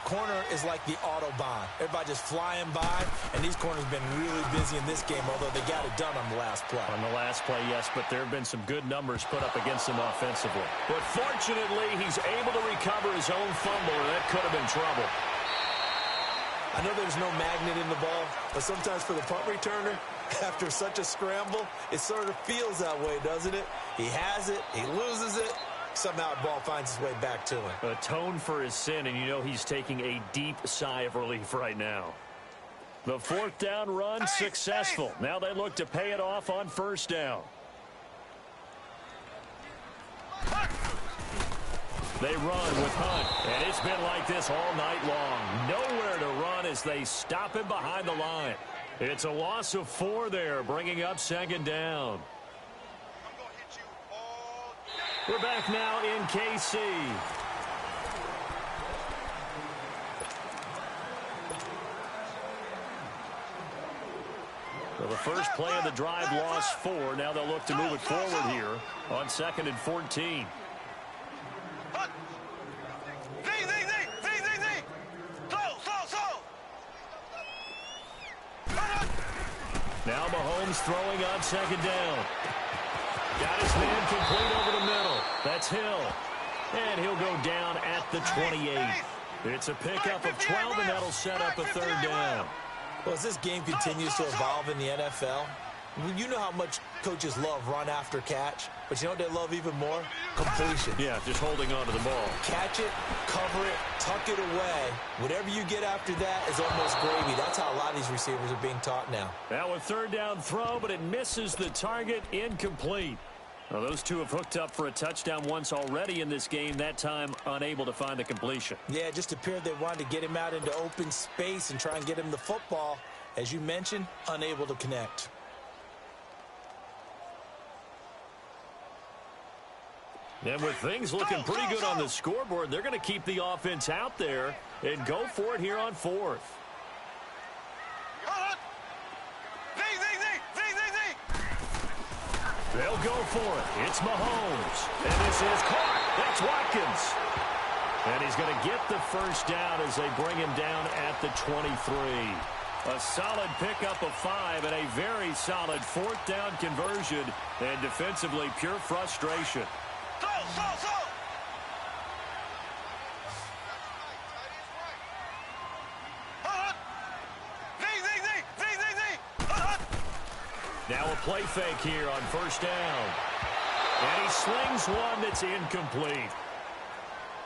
Corner is like the Autobahn. Everybody just flying by, and these corners have been really busy in this game, although they got it done on the last play. On the last play, yes, but there have been some good numbers put up against him offensively. But fortunately, he's able to recover his own fumble, and that could have been trouble. I know there's no magnet in the ball, but sometimes for the punt returner, after such a scramble, it sort of feels that way, doesn't it? He has it, he loses it. Somehow the ball finds its way back to him. Atone for his sin, and you know he's taking a deep sigh of relief right now. The 4th down run successful. Now they look to pay it off on first down. They run with Hunt, and it's been like this all night long. Nowhere to run as they stop him behind the line. It's a loss of 4 there, bringing up 2nd down. We're back now in KC. Well, the first play of the drive lost 4. Now they'll look to move it forward here on 2nd and 14. Now Mahomes throwing on 2nd down. Got his man complete over the middle. That's Hill. And he'll go down at the 28. It's a pickup of 12, and that'll set up a 3rd down. Well, as this game continues to evolve in the NFL, you know how much coaches love run after catch, but you know what they love even more? Completion. Yeah, just holding on to the ball. Catch it, cover it, tuck it away. Whatever you get after that is almost gravy. That's how a lot of these receivers are being taught now. Now a 3rd down throw, but it misses the target. Incomplete. Well, those two have hooked up for a touchdown once already in this game, that time unable to find the completion. Yeah, it just appeared they wanted to get him out into open space and try and get him the football. As you mentioned, unable to connect. And with things looking pretty good on the scoreboard, they're going to keep the offense out there and go for it here on 4th. They'll go for it. It's Mahomes. And this is caught. That's Watkins. And he's going to get the 1st down as they bring him down at the 23. A solid pickup of 5 and a very solid 4th down conversion. And defensively, pure frustration. Now a play fake here on 1st down. And he slings one that's incomplete.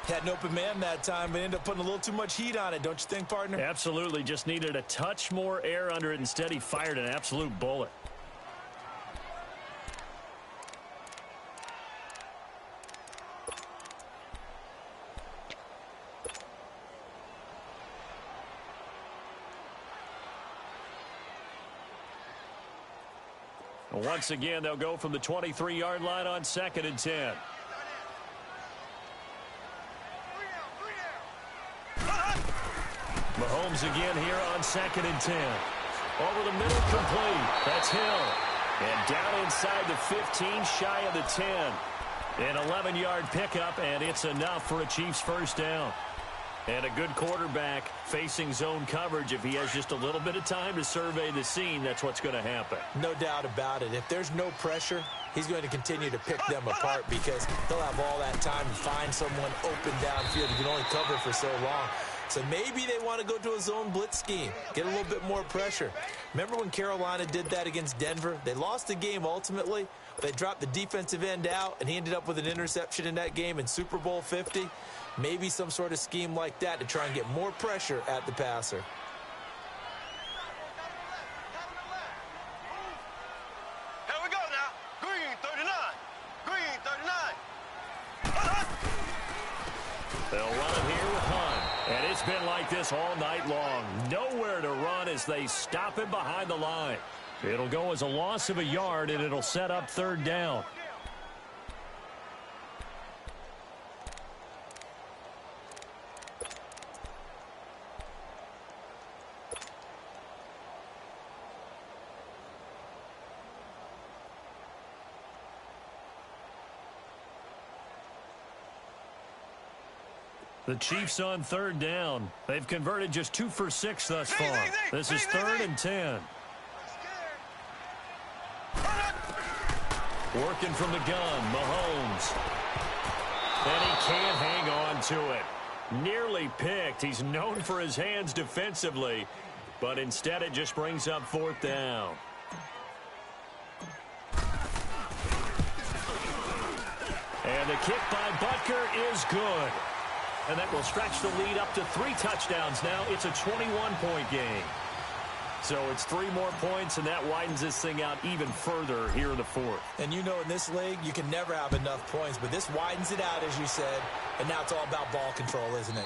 Had an open man that time, but ended up putting a little too much heat on it, don't you think, partner? Absolutely. Just needed a touch more air under it. Instead, he fired an absolute bullet. Once again, they'll go from the 23-yard line on 2nd and 10. Mahomes again here on 2nd and 10. Over the middle, complete. That's Hill. And down inside the 15, shy of the 10. An 11-yard pickup, and it's enough for a Chiefs 1st down. And a good quarterback facing zone coverage. If he has just a little bit of time to survey the scene, that's what's going to happen. No doubt about it. If there's no pressure, he's going to continue to pick them apart because he'll have all that time to find someone open downfield. He can only cover for so long. So maybe they want to go to a zone blitz scheme, get a little bit more pressure. Remember when Carolina did that against Denver? They lost the game ultimately. They dropped the defensive end out, and he ended up with an interception in that game in Super Bowl 50. Maybe some sort of scheme like that to try and get more pressure at the passer. Here we go now. Green 39. Green 39. They'll run it here with Hunt. And it's been like this all night long. Nowhere to run as they stop him behind the line. It'll go as a loss of a yard, and it'll set up 3rd down. The Chiefs on 3rd down. They've converted just 2 for 6 thus far. This is 3rd and 10. Working from the gun, Mahomes. And he can't hang on to it. Nearly picked. He's known for his hands defensively, but instead it just brings up 4th down. And the kick by Butker is good. And that will stretch the lead up to 3 touchdowns now. It's a 21-point game. So it's 3 more points, and that widens this thing out even further here in the 4th. And you know in this league, you can never have enough points, but this widens it out, as you said, and now it's all about ball control, isn't it?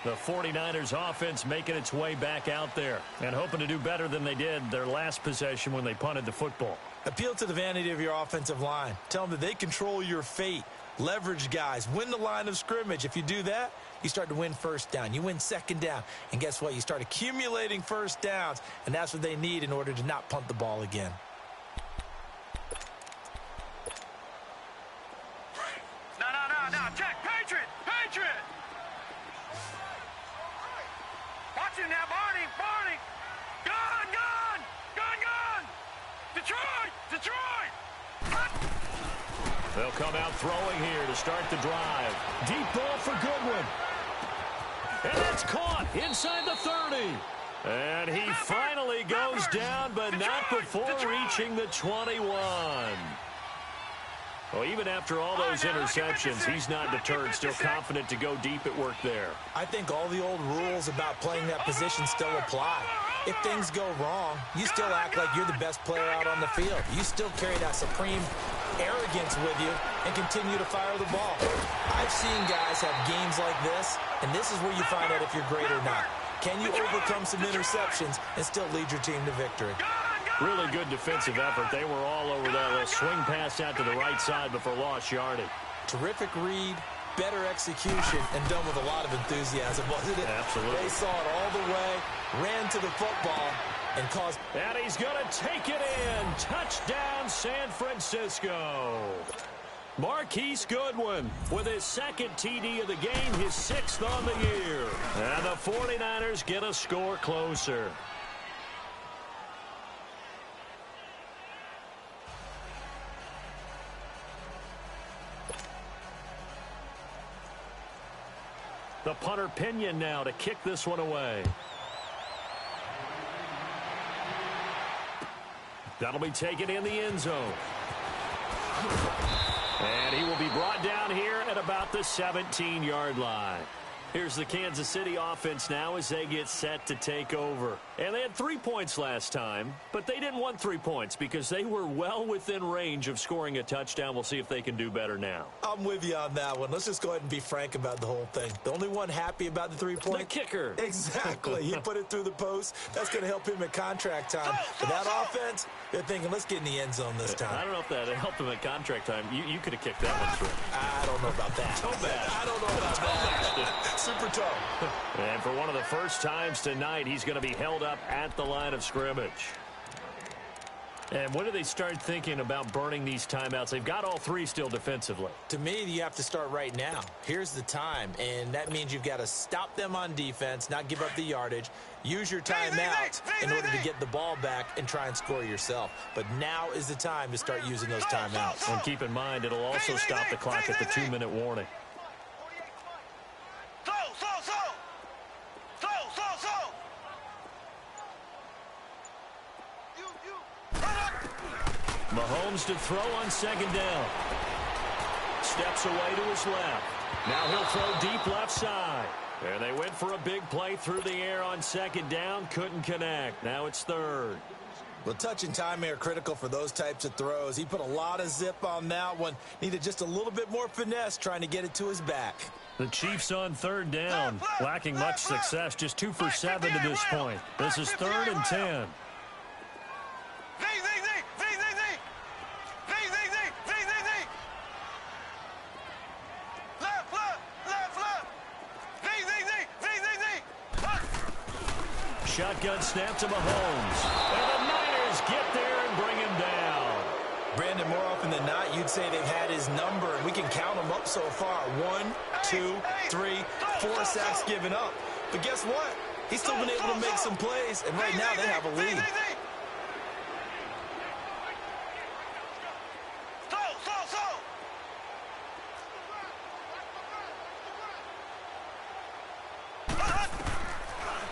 The 49ers offense making its way back out there and hoping to do better than they did their last possession when they punted the football. Appeal to the vanity of your offensive line. Tell them that they control your fate. Leverage guys, win the line of scrimmage. If you do that, you start to win first down. You win second down. And guess what? You start accumulating first downs, and that's what they need in order to not punt the ball again. No. Check. Patriot. Watch him now, Barney. Gun. Detroit. They'll come out throwing here to start the drive. Deep ball for Goodwin. And that's caught inside the 30. And he finally goes down, but not before reaching the 21. Well, even after all those interceptions, he's not deterred, still confident to go deep at work there. I think all the old rules about playing that position still apply. If things go wrong, you still act like you're the best player out on the field. You still carry that supreme arrogance with you and continue to fire the ball. I've seen guys have games like this, and this is where you find out if you're great or not. Can you overcome some interceptions and still lead your team to victory? Really good defensive effort. They were all over that little swing pass out to the right side before lost yardage. Terrific read, better execution, and done with a lot of enthusiasm, wasn't it? Absolutely. They saw it all the way, ran to the football, and caused... And he's going to take it in. Touchdown, San Francisco. Marquise Goodwin with his second TD of the game, his 6th on the year. And the 49ers get a score closer. The punter Pinion now to kick this one away. That'll be taken in the end zone. And he will be brought down here at about the 17-yard line. Here's the Kansas City offense now as they get set to take over. And they had 3 points last time, but they didn't want 3 points because they were well within range of scoring a touchdown. We'll see if they can do better now. I'm with you on that one. Let's just go ahead and be frank about the whole thing. The only one happy about the 3-point? The kicker. Exactly. He put it through the post. That's going to help him at contract time. But that offense, they're thinking, let's get in the end zone this time. I don't know if that helped him at contract time. You could have kicked that one through. I don't know about that. Toe bash. I don't know about that. Super toe. And for one of the first times tonight, he's going to be held up at the line of scrimmage. And when do they start thinking about burning these timeouts? They've got all 3 still defensively. To me, you have to start right now. Here's the time, and that means you've got to stop them on defense, not give up the yardage, use your timeouts in order to get the ball back and try and score yourself. But now is the time to start using those timeouts. And keep in mind, it'll also stop the clock at the 2-minute warning. Mahomes to throw on second down. Steps away to his left. Now he'll throw deep left side. And they went for a big play through the air on second down. Couldn't connect. Now it's third. Well, touch and timing are critical for those types of throws. He put a lot of zip on that one. Needed just a little bit more finesse trying to get it to his back. The Chiefs on third down. Lacking much success. Just 2 for 7 to this point. This is 3rd and 10. Shotgun snap to Mahomes. And the Niners get there and bring him down. Brandon, more often than not, you'd say they've had his number, and we can count them up so far. 1, 2, 3, 4 sacks given up. But guess what? He's still been able to make some plays, and right now they have a lead.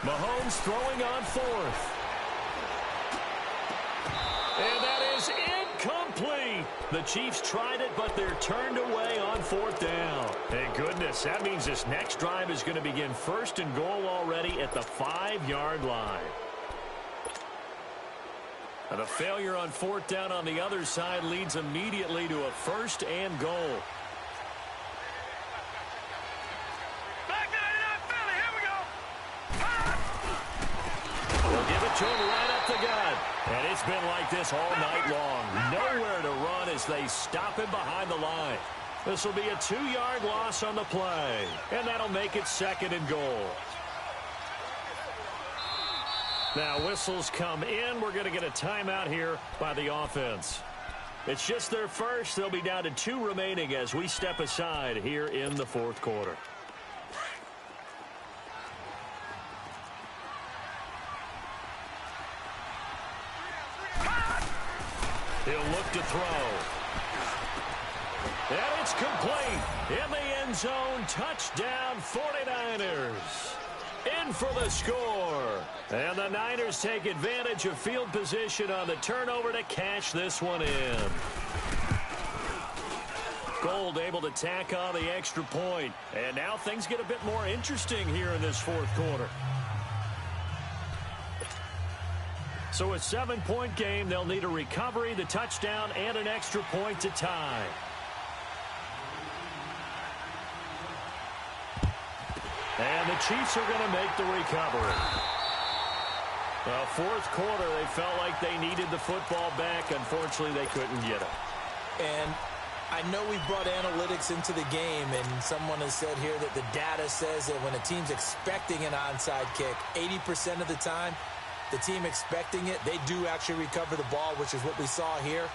Mahomes throwing on 4th. And that is incomplete. The Chiefs tried it, but they're turned away on 4th down. Thank goodness. That means this next drive is going to begin 1st and goal already at the 5-yard line. And a failure on 4th down on the other side leads immediately to a 1st and goal. To him right up the gut. And it's been like this all night long. Nowhere to run as they stop him behind the line. This will be a 2-yard loss on the play, and that'll make it 2nd and goal. Now whistles come in. We're going to get a timeout here by the offense. It's just their first. They'll be down to 2 remaining as we step aside here in the 4th quarter. He'll look to throw. And it's complete. In the end zone, touchdown 49ers. In for the score. And the Niners take advantage of field position on the turnover to cash this one in. Gold able to tack on the extra point. And now things get a bit more interesting here in this 4th quarter. So a 7-point game. They'll need a recovery, the touchdown, and an extra point to tie. And the Chiefs are going to make the recovery. Well, 4th quarter, they felt like they needed the football back. Unfortunately, they couldn't get it. And I know we brought analytics into the game, and someone has said here that the data says that when a team's expecting an onside kick, 80% of the time, the team expecting it, they do actually recover the ball, which is what we saw here.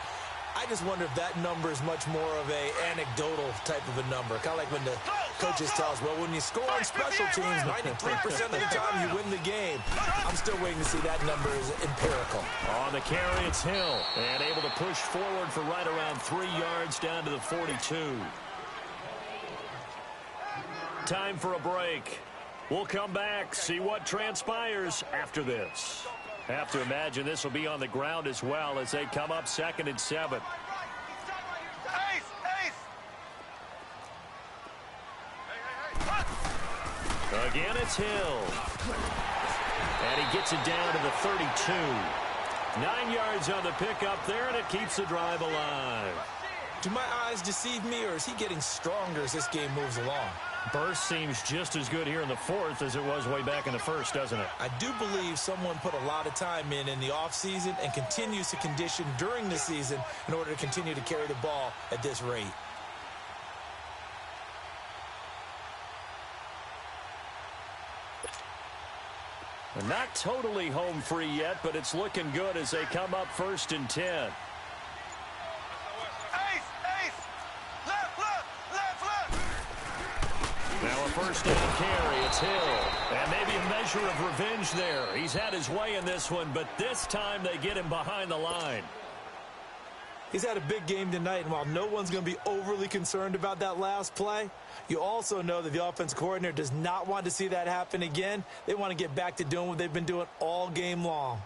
I just wonder if that number is much more of a anecdotal type of a number. Kind of like when the coaches tell us, well, when you score on special teams, 93% of the time you win the game. I'm still waiting to see that number is empirical. On the carry, it's Hill. And able to push forward for right around 3 yards down to the 42. Time for a break. We'll come back, see what transpires after this. Have to imagine this will be on the ground as well as they come up 2nd and 7. Again, it's Hill. And he gets it down to the 32. 9 yards on the pickup there, and it keeps the drive alive. Do my eyes deceive me, or is he getting stronger as this game moves along? Burst seems just as good here in the 4th as it was way back in the 1st, doesn't it? I do believe someone put a lot of time in the offseason and continues to condition during the season in order to continue to carry the ball at this rate. Not totally home free yet, but it's looking good as they come up 1st and 10. Now a 1st down carry. It's Hill. And maybe a measure of revenge there. He's had his way in this one, but this time they get him behind the line. He's had a big game tonight, and while no one's going to be overly concerned about that last play, you also know that the offense coordinator does not want to see that happen again. They want to get back to doing what they've been doing all game long.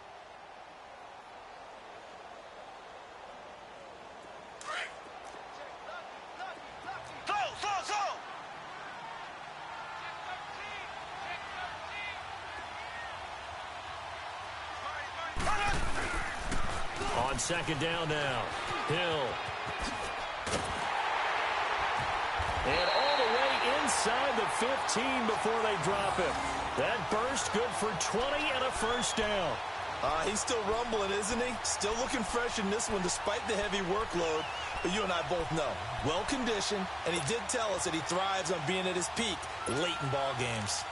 On 2nd down now, Hill. And all the way inside the 15 before they drop him. That burst good for 20 and a 1st down. He's still rumbling, isn't he? Still looking fresh in this one despite the heavy workload. But you and I both know, well-conditioned, and he did tell us that he thrives on being at his peak late in ball games.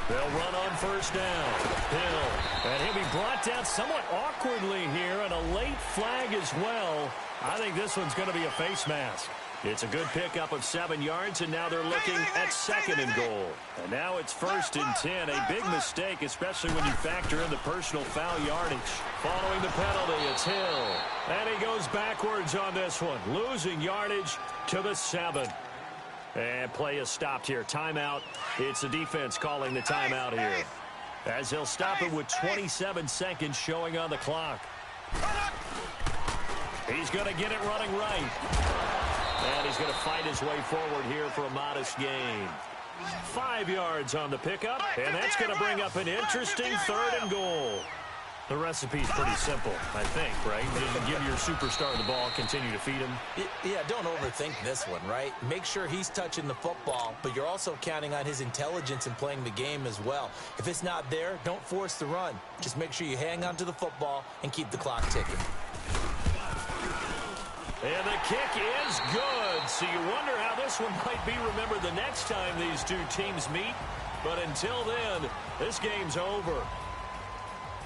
They'll run on 1st down. Hill. And he'll be brought down somewhat awkwardly here, and a late flag as well. I think this one's going to be a face mask. It's a good pickup of 7 yards, and now they're looking at 2nd and goal. And now it's 1st and 10. A big mistake, especially when you factor in the personal foul yardage. Following the penalty, it's Hill. And he goes backwards on this one, losing yardage to the 7. And play is stopped here. Timeout. It's the defense calling the timeout here, as he'll stop it with 27 seconds showing on the clock. He's going to get it running right. And he's going to fight his way forward here for a modest gain. 5 yards on the pickup, and that's going to bring up an interesting 3rd and goal. The recipe's pretty simple, I think, right? Just give your superstar the ball, continue to feed him. Yeah, don't overthink this one, right? Make sure he's touching the football, but you're also counting on his intelligence in playing the game as well. If it's not there, don't force the run. Just make sure you hang on to the football and keep the clock ticking. And the kick is good. So you wonder how this one might be remembered the next time these two teams meet. But until then, this game's over.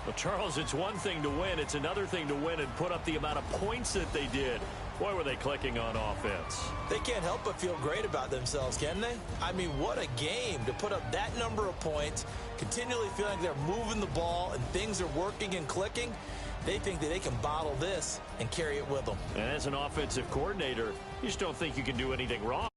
Well, Charles, it's one thing to win. It's another thing to win and put up the amount of points that they did. Boy, were they clicking on offense. They can't help but feel great about themselves, can they? I mean, what a game to put up that number of points, continually feeling like they're moving the ball and things are working and clicking. They think that they can bottle this and carry it with them. And as an offensive coordinator, you just don't think you can do anything wrong.